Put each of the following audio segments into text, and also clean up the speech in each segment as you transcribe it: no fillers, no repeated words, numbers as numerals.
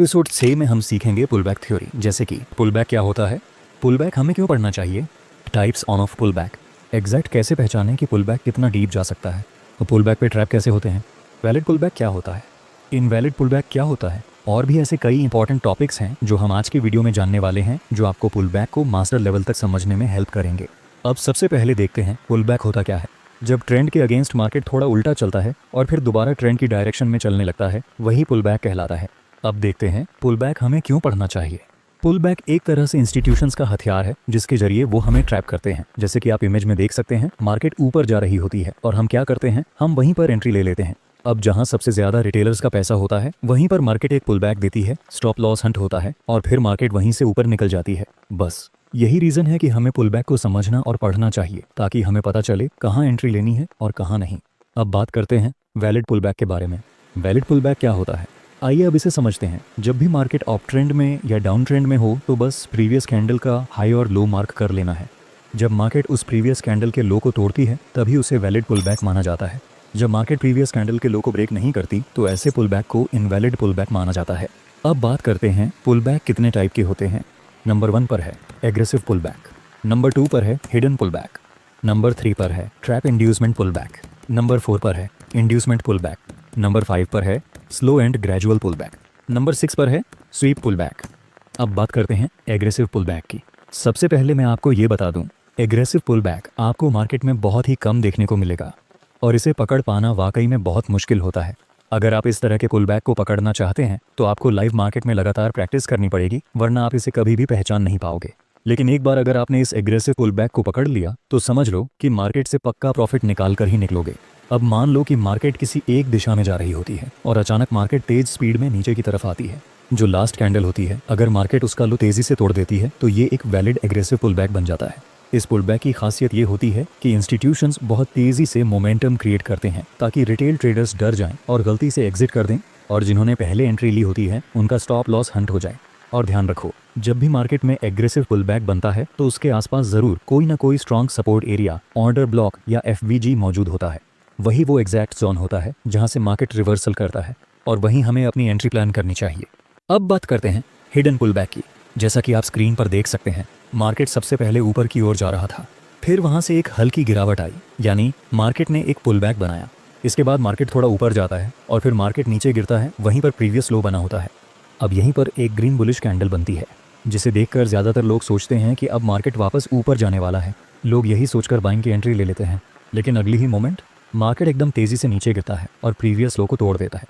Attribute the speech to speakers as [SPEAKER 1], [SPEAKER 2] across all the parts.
[SPEAKER 1] Episode 6 में हम सीखेंगे पुलबैक थ्योरी, जैसे कि पुलबैक क्या होता है, पुलबैक हमें क्यों पढ़ना चाहिए, types on off pullback, exact कैसे पहचानें कि पुलबैक कितना डीप जा सकता है, और पुलबैक पे ट्रैप कैसे होते हैं, वैलिड पुलबैक क्या होता है, इनवैलिड पुलबैक क्या होता है, और भी ऐसे कई इंपॉर्टेंट टॉपिक्स हैं जो हम आज की वीडियो में जानने वाले हैं, जो आपको पुलबैक को मास्टर लेवल तक समझने में हेल्प करेंगे। अब सबसे पहले देखते हैं पुलबैक होता क्या है। जब ट्रेंड के अगेंस्ट मार्केट थोड़ा उल्टा चलता है और फिर दोबारा ट्रेंड की डायरेक्शन में चलने लगता है, वही पुलबैक कहलाता है। अब देखते हैं पुलबैक हमें क्यों पढ़ना चाहिए। पुलबैक एक तरह से इंस्टीट्यूशंस का हथियार है जिसके जरिए वो हमें ट्रैप करते हैं। जैसे कि आप इमेज में देख सकते हैं, मार्केट ऊपर जा रही होती है और हम क्या करते हैं, हम वहीं पर एंट्री ले लेते हैं। अब जहां सबसे ज्यादा रिटेलर्स का पैसा होता है वहीं पर मार्केट एक पुलबैक देती है, स्टॉप लॉस हंट होता है और फिर मार्केट वहीं से ऊपर निकल जाती है। बस यही रीजन है कि हमें पुलबैक को समझना और पढ़ना चाहिए, ताकि हमें पता चले कहाँ एंट्री लेनी है और कहाँ नहीं। अब बात करते हैं वैलिड पुलबैक के बारे में। वैलिड पुलबैक क्या होता है, आइए अब इसे समझते हैं। जब भी मार्केट अप ट्रेंड में या डाउन ट्रेंड में हो तो बस प्रीवियस कैंडल का हाई और लो मार्क कर लेना है। जब मार्केट उस प्रीवियस कैंडल के लो को तोड़ती है तभी उसे वैलिड पुलबैक माना जाता है। जब मार्केट प्रीवियस कैंडल के लो को ब्रेक नहीं करती तो ऐसे पुलबैक को इनवैलिड पुलबैक माना जाता है। अब बात करते हैं पुलबैक कितने टाइप के होते हैं। नंबर 1 पर है एग्रेसिव पुलबैक, नंबर 2 पर है हिडन पुलबैक, नंबर 3 पर है ट्रैप इंड्यूसमेंट पुलबैक, नंबर 4 पर है इंड्यूसमेंट पुलबैक, नंबर 5 पर है slow and gradual pullback, number 6 पर है स्वीप पुलबैक। अब बात करते हैं एग्रेसिव पुलबैक की। सबसे पहले मैं आपको ये बता दूं, एग्रेसिव पुलबैक आपको मार्केट में बहुत ही कम देखने को मिलेगा और इसे पकड़ पाना वाकई में बहुत मुश्किल होता है। अगर आप इस तरह के पुलबैक को पकड़ना चाहते हैं तो आपको लाइव मार्केट में लगातार प्रैक्टिस करनी पड़ेगी, वरना आप इसे कभी भी पहचान नहीं पाओगे। लेकिन एक बार अगर आपने इस एग्रेसिव पुलबैक को पकड़ लिया तो समझ लो कि मार्केट से पक्का प्रॉफिट निकाल कर ही निकलोगे। अब मान लो कि मार्केट किसी एक दिशा में जा रही होती है और अचानक मार्केट तेज स्पीड में नीचे की तरफ आती है। जो लास्ट कैंडल होती है, अगर मार्केट उसका लो तेजी से तोड़ देती है तो ये एक वैलिड एग्रेसिव पुलबैक बन जाता है। इस पुलबैक की खासियत ये होती है कि इंस्टीट्यूशंस बहुत तेजी से मोमेंटम क्रिएट करते हैं ताकि रिटेल ट्रेडर्स डर जाएं और गलती से एग्जिट कर दें, और जिन्होंने पहले एंट्री ली होती है उनका स्टॉप लॉस हंट हो जाए। और ध्यान रखो, जब भी मार्केट में एग्रेसिव पुलबैक बनता है तो उसके आसपास जरूर कोई ना कोई strong support area, order block या FVG मौजूद होता है। वही वो एग्जैक्ट जोन होता है जहां से मार्केट रिवर्सल करता है और वहीं हमें अपनी एंट्री प्लान करनी चाहिए। अब बात करते हैं हिडन पुलबैक की। जैसा कि आप स्क्रीन पर देख सकते हैं, मार्केट सबसे पहले ऊपर की ओर जा रहा था, फिर वहां से एक हल्की गिरावट आई, यानी मार्केट ने एक पुलबैक बनाया। इसके बाद मार्केट थोड़ा ऊपर जाता है और फिर मार्केट नीचे गिरता है, वहीं पर प्रीवियस लो बना होता है। अब यहीं पर एक ग्रीन बुलिश कैंडल बनती है, जिसे देखकर ज़्यादातर लोग सोचते हैं कि अब मार्केट वापस ऊपर जाने वाला है। लोग यही सोचकर बाइंग की एंट्री ले लेते हैं, लेकिन अगली ही मोमेंट मार्केट एकदम तेज़ी से नीचे गिरता है और प्रीवियस लो को तोड़ देता है।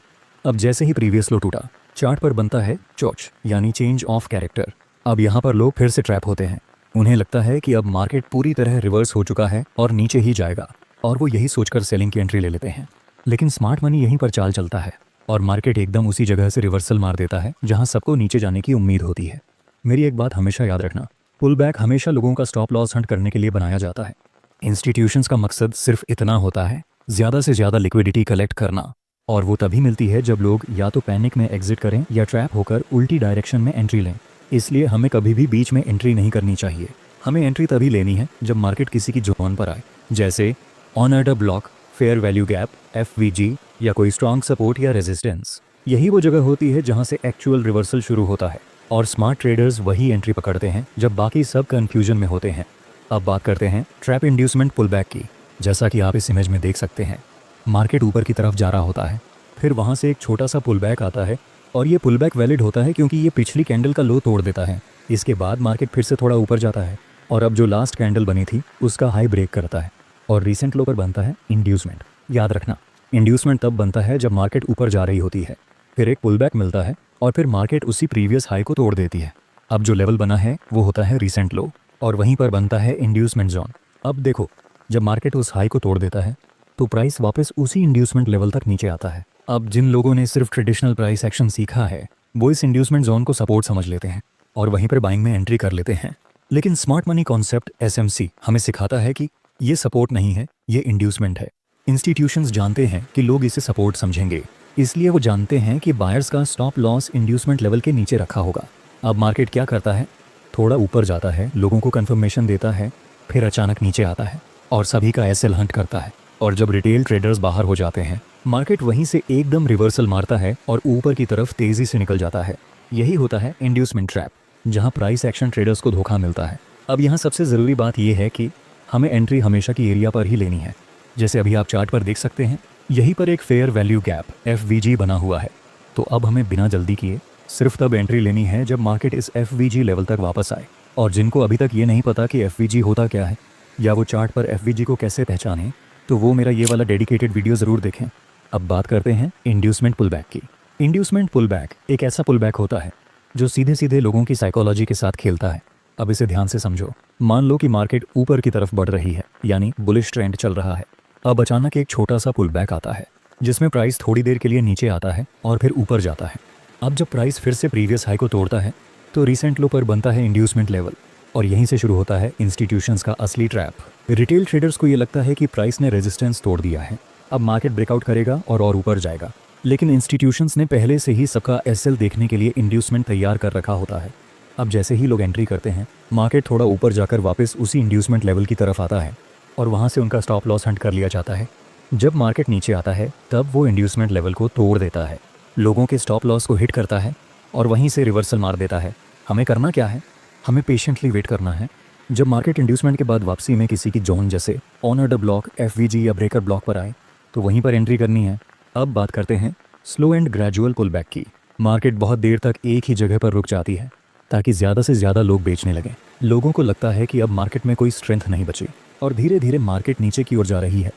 [SPEAKER 1] अब जैसे ही प्रीवियस लो टूटा, चार्ट पर बनता है चोच, यानी चेंज ऑफ कैरेक्टर। अब यहाँ पर लोग फिर से ट्रैप होते हैं। उन्हें लगता है कि अब मार्केट पूरी तरह रिवर्स हो चुका है और नीचे ही जाएगा, और वो यही सोचकर सेलिंग की एंट्री ले लेते हैं। लेकिन स्मार्ट मनी यहीं पर चाल चलता है और मार्केट एकदम उसी जगह से रिवर्सल मार देता है जहां सबको नीचे जाने की उम्मीद होती है। मेरी एक बात हमेशा याद रखना, पुलबैक हमेशा लोगों का स्टॉप लॉस हंट करने के लिए बनाया जाता है। इंस्टीट्यूशंस का मकसद सिर्फ इतना होता है, ज़्यादा से ज़्यादा लिक्विडिटी कलेक्ट करना, और वो तभी मिलती है जब लोग या तो पैनिक में एग्जिट करें या ट्रैप होकर उल्टी डायरेक्शन में एंट्री लें। इसलिए हमें कभी भी बीच में एंट्री नहीं करनी चाहिए। हमें एंट्री तभी लेनी है जब मार्केट किसी की जोन पर आए, जैसे on order block, fair value gap, FVG या कोई स्ट्रॉन्ग सपोर्ट या रेजिस्टेंस। यही वो जगह होती है जहां से एक्चुअल रिवर्सल शुरू होता है, और स्मार्ट ट्रेडर्स वही एंट्री पकड़ते हैं जब बाकी सब कन्फ्यूजन में होते हैं। अब बात करते हैं ट्रैप इंड्यूसमेंट पुलबैक की। जैसा कि आप इस इमेज में देख सकते हैं, मार्केट ऊपर की तरफ जा रहा होता है, फिर वहाँ से एक छोटा सा पुलबैक आता है, और ये पुलबैक वैलिड होता है क्योंकि ये पिछली कैंडल का लो तोड़ देता है। इसके बाद मार्केट फिर से थोड़ा ऊपर जाता है और अब जो लास्ट कैंडल बनी थी उसका हाई ब्रेक करता है और रीसेंट लो पर बनता है इंड्यूसमेंट। याद रखना, इंड्यूसमेंट तब बनता है जब मार्केट ऊपर जा रही होती है, फिर एक पुलबैक मिलता है और फिर मार्केट उसी प्रीवियस हाई को तोड़ देती है। अब जो लेवल बना है वो होता है रीसेंट लो और वहीं पर बनता है इंड्यूसमेंट जोन। अब देखो, जब मार्केट उस हाई को तोड़ देता है तो प्राइस वापस उसी इंड्यूसमेंट लेवल तक नीचे आता है। अब जिन लोगों ने सिर्फ ट्रेडिशनल प्राइस एक्शन सीखा है वो इस इंड्यूसमेंट जोन को सपोर्ट समझ लेते हैं और वहीं पर बाइंग में एंट्री कर लेते हैं। लेकिन स्मार्ट मनी कॉन्सेप्ट SMC हमें सिखाता है कि ये सपोर्ट नहीं है, ये इंड्यूसमेंट है। इंस्टीट्यूशंस जानते हैं कि लोग इसे सपोर्ट समझेंगे, इसलिए वो जानते हैं कि बायर्स का स्टॉप लॉस इंड्यूसमेंट लेवल के नीचे रखा होगा। अब मार्केट क्या करता है, थोड़ा ऊपर जाता है, लोगों को कन्फर्मेशन देता है, फिर अचानक नीचे आता है और सभी का SL हंट करता है। और जब रिटेल ट्रेडर्स बाहर हो जाते हैं, मार्केट वहीं से एकदम रिवर्सल मारता है और ऊपर की तरफ तेजी से निकल जाता है। यही होता है इंड्यूसमेंट ट्रैप, जहाँ प्राइस एक्शन ट्रेडर्स को धोखा मिलता है। अब यहाँ सबसे ज़रूरी बात यह है कि हमें एंट्री हमेशा की एरिया पर ही लेनी है। जैसे अभी आप चार्ट पर देख सकते हैं, यहीं पर एक फेयर वैल्यू गैप FVG बना हुआ है। तो अब हमें बिना जल्दी किए सिर्फ तब एंट्री लेनी है जब मार्केट इस FVG लेवल तक वापस आए। और जिनको अभी तक ये नहीं पता कि FVG होता क्या है या वो चार्ट पर FVG को कैसे पहचानें, तो वो मेरा ये वाला डेडिकेटेड वीडियो ज़रूर देखें। अब बात करते हैं इंड्यूसमेंट पुलबैक की। इंड्यूसमेंट पुलबैक एक ऐसा पुलबैक होता है जो सीधे सीधे लोगों की साइकोलॉजी के साथ खेलता है। अब इसे ध्यान से समझो। मान लो कि मार्केट ऊपर की तरफ बढ़ रही है, यानी बुलिश ट्रेंड चल रहा है। अब अचानक एक छोटा सा पुलबैक आता है जिसमें प्राइस थोड़ी देर के लिए नीचे आता है और फिर ऊपर जाता है। अब जब प्राइस फिर से प्रीवियस हाई को तोड़ता है तो रिसेंट लो पर बनता है इंड्यूसमेंट लेवल, और यहीं से शुरू होता है इंस्टीट्यूशंस का असली ट्रैप। रिटेल ट्रेडर्स को ये लगता है कि प्राइस ने रेजिस्टेंस तोड़ दिया है, अब मार्केट ब्रेकआउट करेगा और ऊपर जाएगा। लेकिन इंस्टीट्यूशंस ने पहले से ही सबका SL देखने के लिए इंड्यूसमेंट तैयार कर रखा होता है। अब जैसे ही लोग एंट्री करते हैं, मार्केट थोड़ा ऊपर जाकर वापस उसी इंड्यूसमेंट लेवल की तरफ आता है और वहाँ से उनका स्टॉप लॉस हंट कर लिया जाता है। जब मार्केट नीचे आता है तब वो इंड्यूसमेंट लेवल को तोड़ देता है, लोगों के स्टॉप लॉस को हिट करता है और वहीं से रिवर्सल मार देता है। हमें करना क्या है? हमें पेशेंटली वेट करना है। जब मार्केट इंड्यूसमेंट के बाद वापसी में किसी की जोन जैसे ऑन ऑर्डर ब्लॉक, FVG या ब्रेकर ब्लॉक पर आए तो वहीं पर एंट्री करनी है। अब बात करते हैं slow and gradual pull back की। मार्केट बहुत देर तक एक ही जगह पर रुक जाती है ताकि ज़्यादा से ज़्यादा लोग बेचने लगें। लोगों को लगता है कि अब मार्केट में कोई स्ट्रेंथ नहीं बची और धीरे धीरे मार्केट नीचे की ओर जा रही है।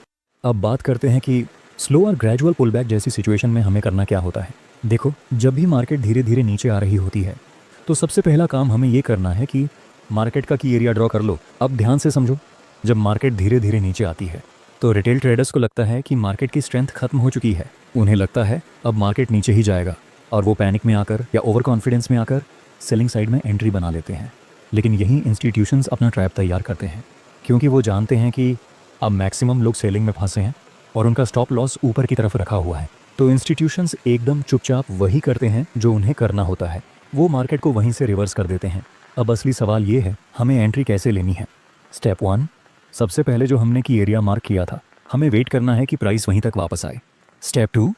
[SPEAKER 1] अब बात करते हैं कि स्लो और ग्रेजुअल पुल बैक जैसी सिचुएशन में हमें करना क्या होता है। देखो, जब भी मार्केट धीरे धीरे नीचे आ रही होती है तो सबसे पहला काम हमें ये करना है कि मार्केट का की एरिया ड्रॉ कर लो। अब ध्यान से समझो, जब मार्केट धीरे धीरे नीचे आती है तो रिटेल ट्रेडर्स को लगता है कि मार्केट की स्ट्रेंथ खत्म हो चुकी है। उन्हें लगता है अब मार्केट नीचे ही जाएगा और वो पैनिक में आकर या ओवर कॉन्फिडेंस में आकर सेलिंग साइड में एंट्री बना लेते हैं। लेकिन यही इंस्टीट्यूशंस अपना ट्रैप तैयार करते हैं, क्योंकि वो जानते हैं कि अब मैक्सिमम लोग सेलिंग में फंसे हैं और उनका स्टॉप लॉस ऊपर की तरफ रखा हुआ है। तो इंस्टीट्यूशंस एकदम चुपचाप वही करते हैं जो उन्हें करना होता है, वो मार्केट को वहीं से रिवर्स कर देते हैं। अब असली सवाल ये है, हमें एंट्री कैसे लेनी है। स्टेप 1, सबसे पहले जो हमने की एरिया मार्क किया था, हमें वेट करना है कि प्राइस वहीं तक वापस आए। स्टेप 2,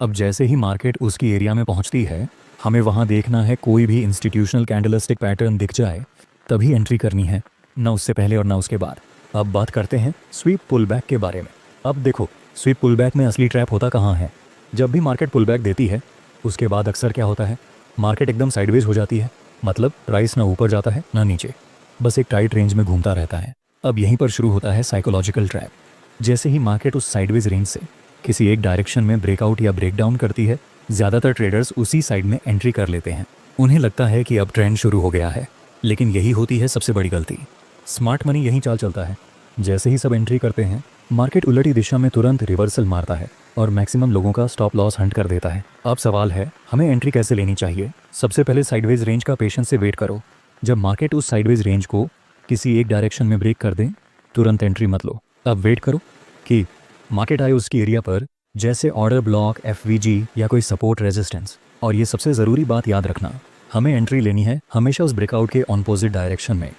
[SPEAKER 1] अब जैसे ही मार्केट उसकी एरिया में पहुंचती है, हमें वहां देखना है कोई भी इंस्टीट्यूशनल कैंडलस्टिक पैटर्न दिख जाए तभी एंट्री करनी है, ना उससे पहले और ना उसके बाद। अब बात करते हैं स्वीप पुल बैक के बारे में। अब देखो, स्वीप पुल बैक में असली ट्रैप होता कहाँ है। जब भी मार्केट पुल बैक देती है उसके बाद अक्सर क्या होता है, मार्केट एकदम साइडवेज हो जाती है। मतलब प्राइस ना ऊपर जाता है ना नीचे, बस एक टाइट रेंज में घूमता रहता है। अब यहीं पर शुरू होता है साइकोलॉजिकल ट्रैप। जैसे ही मार्केट उस साइडवेज रेंज से किसी एक डायरेक्शन में ब्रेकआउट या ब्रेकडाउन करती है, ज़्यादातर ट्रेडर्स उसी साइड में एंट्री कर लेते हैं। उन्हें लगता है कि अब ट्रेंड शुरू हो गया है, लेकिन यही होती है सबसे बड़ी गलती। स्मार्ट मनी यही चाल चलता है। जैसे ही सब एंट्री करते हैं, मार्केट उलटी दिशा में तुरंत रिवर्सल मारता है और मैक्सिमम लोगों का स्टॉप लॉस हंट कर देता है। अब सवाल है, हमें एंट्री कैसे लेनी चाहिए। सबसे पहले साइडवेज रेंज का पेशेंस से वेट करो। जब मार्केट उस साइडवेज रेंज को किसी एक डायरेक्शन में ब्रेक कर दें, तुरंत एंट्री मत लो। अब वेट करो कि मार्केट आए उसकी एरिया पर, जैसे ऑर्डर ब्लॉक, FVG या कोई सपोर्ट रेजिस्टेंस। और ये सबसे ज़रूरी बात याद रखना, हमें एंट्री लेनी है हमेशा उस ब्रेकआउट के ऑपोजिट डायरेक्शन में,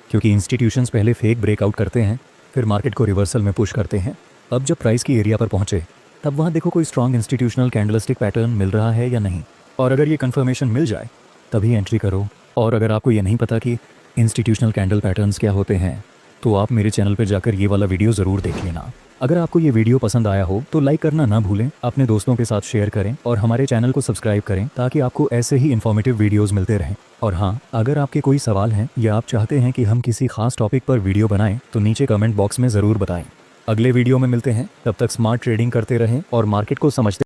[SPEAKER 1] क्योंकि इंस्टीट्यूशंस पहले फेक ब्रेकआउट करते हैं, फिर मार्केट को रिवर्सल में पुश करते हैं। अब जब प्राइस की एरिया पर पहुंचे तब वहाँ देखो कोई स्ट्रॉन्ग इंस्टीट्यूशनल कैंडलस्टिक पैटर्न मिल रहा है या नहीं, और अगर ये कंफर्मेशन मिल जाए तभी एंट्री करो। और अगर आपको ये नहीं पता कि इंस्टीट्यूशनल कैंडल पैटर्न्स क्या होते हैं, तो आप मेरे चैनल पर जाकर ये वाला वीडियो ज़रूर देख लेना। अगर आपको ये वीडियो पसंद आया हो तो लाइक करना ना भूलें, अपने दोस्तों के साथ शेयर करें और हमारे चैनल को सब्सक्राइब करें ताकि आपको ऐसे ही इन्फॉर्मेटिव वीडियोस मिलते रहें। और हाँ, अगर आपके कोई सवाल हैं या आप चाहते हैं कि हम किसी खास टॉपिक पर वीडियो बनाएं तो नीचे कमेंट बॉक्स में ज़रूर बताएं। अगले वीडियो में मिलते हैं, तब तक स्मार्ट ट्रेडिंग करते रहें और मार्केट को समझते